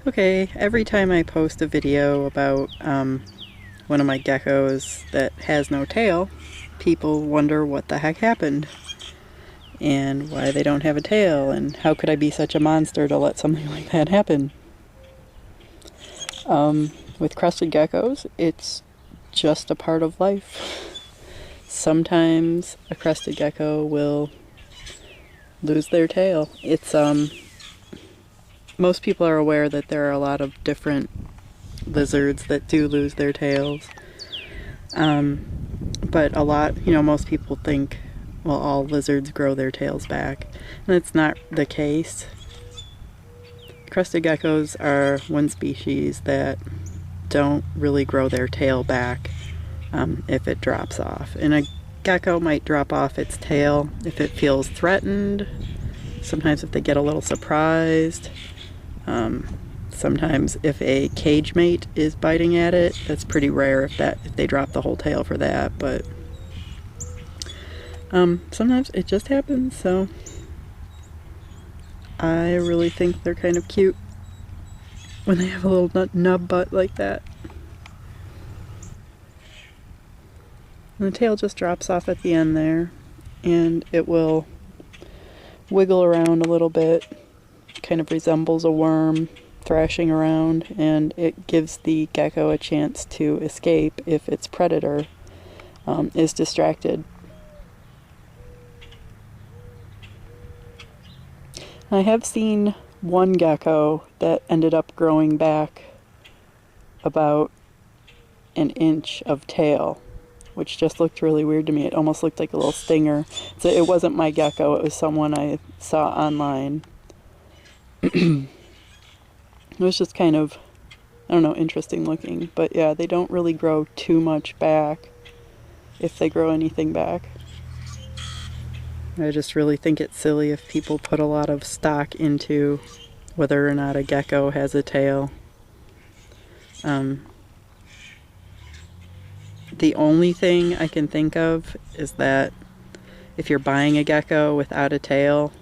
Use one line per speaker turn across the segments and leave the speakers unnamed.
Okay, every time I post a video about one of my geckos that has no tail, people wonder what the heck happened and why they don't have a tail and how could I be such a monster to let something like that happen. With crested geckos, it's just a part of life. Sometimes a crested gecko will lose their tail. It's most people are aware that there are a lot of different lizards that do lose their tails. But a lot, most people think, well, all lizards grow their tails back. And that's not the case. Crested geckos are one species that don't really grow their tail back if it drops off. And a gecko might drop off its tail if it feels threatened, sometimes if they get a little surprised. Sometimes if a cage mate is biting at it, that's pretty rare if they drop the whole tail for that, but sometimes it just happens, so I really think they're kind of cute when they have a little nub butt like that. And the tail just drops off at the end there, and it will wiggle around a little bit, kind of resembles a worm thrashing around, and it gives the gecko a chance to escape if its predator is distracted. I have seen one gecko that ended up growing back about an inch of tail, which just looked really weird to me. It almost looked like a little stinger. So it wasn't my gecko, it was someone I saw online. It was just kind of, I don't know, interesting looking. But yeah, they don't really grow too much back, if they grow anything back. I just really think it's silly if people put a lot of stock into whether or not a gecko has a tail. The only thing I can think of is that if you're buying a gecko without a tail,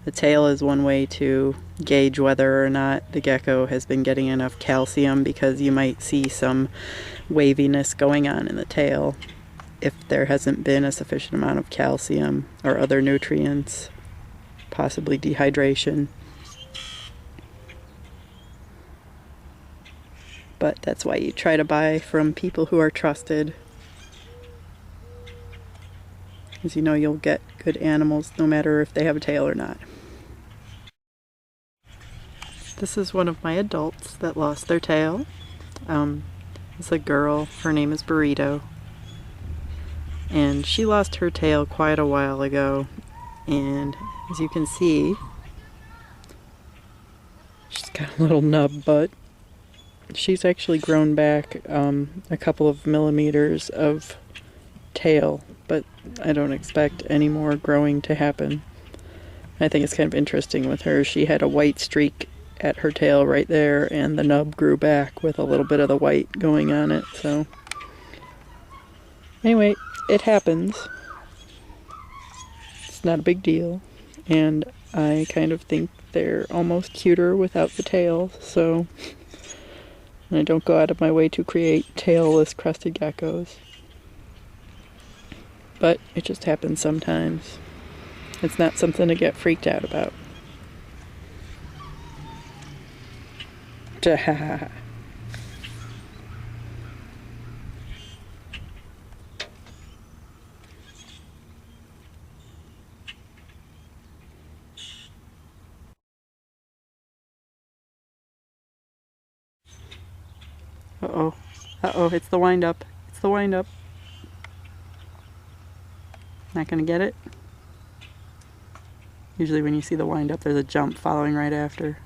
the tail is one way to gauge whether or not the gecko has been getting enough calcium, because you might see some waviness going on in the tail if there hasn't been a sufficient amount of calcium or other nutrients, possibly dehydration. But that's why you try to buy from people who are trusted, because you know you'll get good animals no matter if they have a tail or not. This is one of my adults that lost their tail. It's a girl, her name is Burrito, and she lost her tail quite a while ago, and as you can see, she's got a little nub butt. She's actually grown back a couple of millimeters of tail, but I don't expect any more growing to happen. I think it's kind of interesting with her. She had a white streak at her tail right there, and the nub grew back with a little bit of the white going on it, so anyway, it happens. It's not a big deal, and I kind of think they're almost cuter without the tail, so I don't go out of my way to create tailless crested geckos. But it just happens sometimes. It's not something to get freaked out about. Uh-oh. Uh-oh, it's the wind-up. It's the wind-up. Not gonna get it? Usually when you see the wind-up, there's a jump following right after.